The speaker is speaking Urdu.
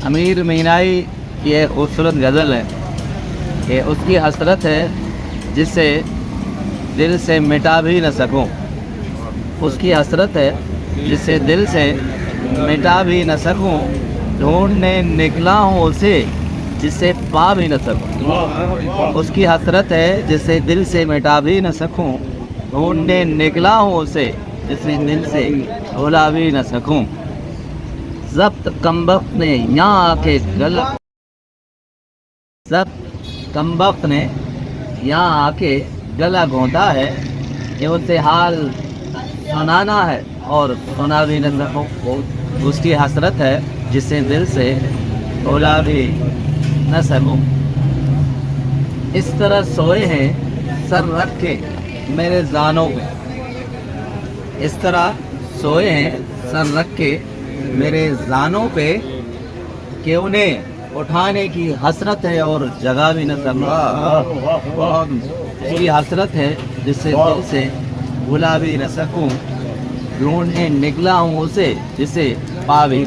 امیر مینائی کی ایک خوبصورت غزل ہے کہ اس کی حسرت ہے جسے دل سے مٹا بھی نہ سکوں. اس کی حسرت ہے جسے دل سے مٹا بھی نہ سکوں. ڈھونڈنے نکلا ہوں اسے جسے پا بھی نہ سکوں. اس کی حسرت ہے جسے دل سے مٹا بھی نہ سکوں. ڈھونڈنے نکلا ہوں اسے جسے دل سے بھلا بھی نہ سکوں. ضبط کمبخت نے یہاں آ کے کمبخت نے یہاں آ کے گلا گھونٹا ہے کہ اسے حال سنانا ہے اور سنا بھی نہ سکوں. اس کی حسرت ہے جسے دل سے بھلا بھی نہ سکوں. اس طرح سوئے ہیں سر رکھ کے میرے زانوں پہ. اس طرح سوئے ہیں سر رکھ کے میرے زانوں پہ کہ انہیں اٹھانے کی حسرت ہے اور جگہ بھی نہ سکوں. اس کی حسرت ہے جسے دل سے بھلا بھی نہ سکوں. ڈھونڈنے نکلا ہوں اسے جسے پا بھی.